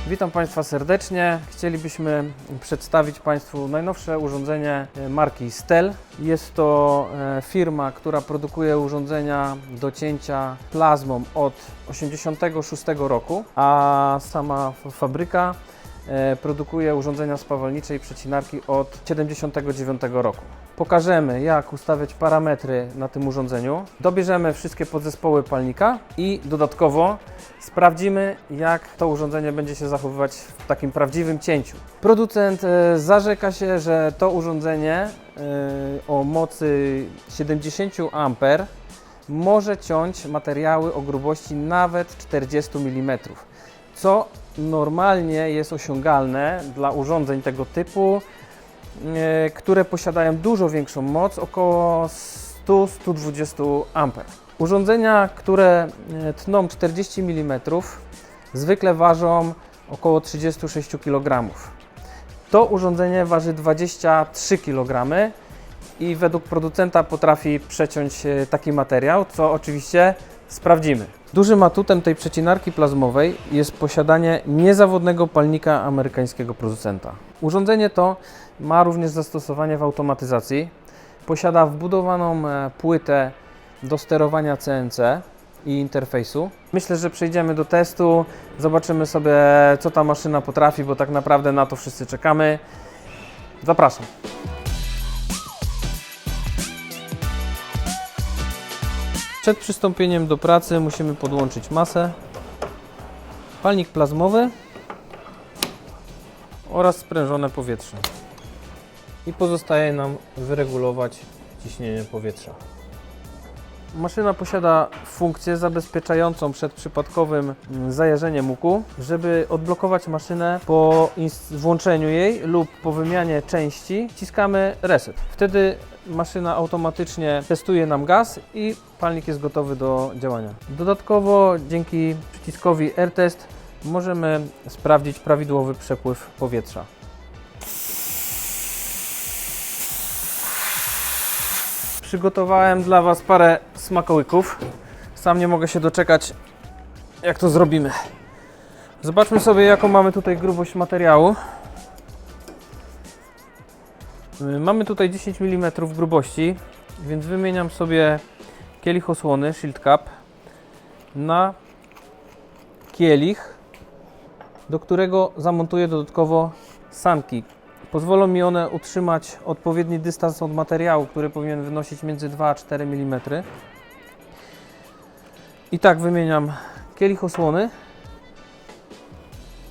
Witam Państwa serdecznie. Chcielibyśmy przedstawić Państwu najnowsze urządzenie marki STEL. Jest to firma, która produkuje urządzenia do cięcia plazmą od 1986 roku, a sama fabryka produkuje urządzenia spawalnicze i przecinarki od 1979 roku. Pokażemy, jak ustawiać parametry na tym urządzeniu, dobierzemy wszystkie podzespoły palnika i dodatkowo sprawdzimy, jak to urządzenie będzie się zachowywać w takim prawdziwym cięciu. Producent zarzeka się, że to urządzenie o mocy 70 A może ciąć materiały o grubości nawet 40 mm, co normalnie jest osiągalne dla urządzeń tego typu, które posiadają dużo większą moc, około 100-120 A. Urządzenia, które tną 40 mm, zwykle ważą około 36 kg. To urządzenie waży 23 kg i według producenta potrafi przeciąć taki materiał, co oczywiście sprawdzimy. Dużym atutem tej przecinarki plazmowej jest posiadanie niezawodnego palnika amerykańskiego producenta. Urządzenie to ma również zastosowanie w automatyzacji. Posiada wbudowaną płytę do sterowania CNC i interfejsu. Myślę, że przejdziemy do testu, zobaczymy sobie, co ta maszyna potrafi, bo tak naprawdę na to wszyscy czekamy. Zapraszam. Przed przystąpieniem do pracy musimy podłączyć masę, palnik plazmowy oraz sprężone powietrze. I pozostaje nam wyregulować ciśnienie powietrza. Maszyna posiada funkcję zabezpieczającą przed przypadkowym zajarzeniem łuku. Żeby odblokować maszynę po włączeniu jej lub po wymianie części, wciskamy reset. Wtedy maszyna automatycznie testuje nam gaz i palnik jest gotowy do działania. Dodatkowo dzięki przyciskowi AirTest możemy sprawdzić prawidłowy przepływ powietrza. Przygotowałem dla Was parę smakołyków. Sam nie mogę się doczekać, jak to zrobimy. Zobaczmy sobie, jaką mamy tutaj grubość materiału. Mamy tutaj 10 mm grubości, więc wymieniam sobie kielich osłony Shield Cap na kielich, do którego zamontuję dodatkowo sanki. Pozwolą mi one utrzymać odpowiedni dystans od materiału, który powinien wynosić między 2 a 4 mm. I tak wymieniam kielich osłony.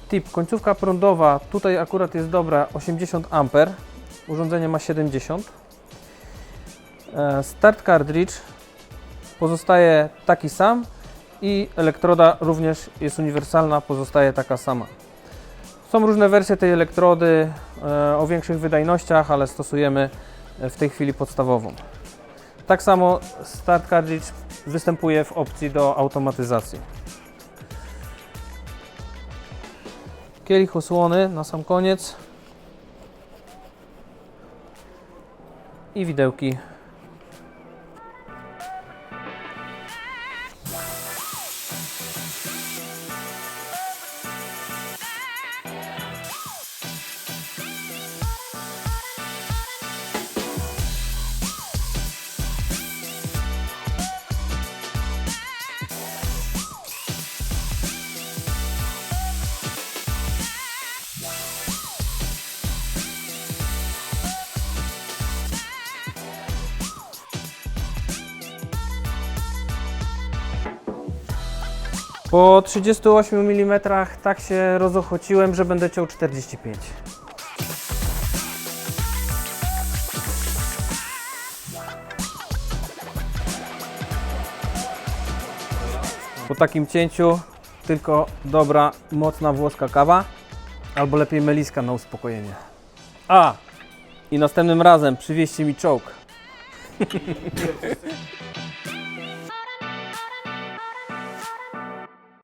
Tip, końcówka prądowa tutaj akurat jest dobra, 80 A. Urządzenie ma 70. Start cartridge pozostaje taki sam i elektroda również jest uniwersalna, pozostaje taka sama. Są różne wersje tej elektrody o większych wydajnościach, ale stosujemy w tej chwili podstawową. Tak samo start cartridge występuje w opcji do automatyzacji. Kielich osłony na sam koniec i widełki. Po 38 mm tak się rozochociłem, że będę ciął 45. Po takim cięciu tylko dobra, mocna włoska kawa, albo lepiej meliska na uspokojenie. I następnym razem przywieźcie mi czołg.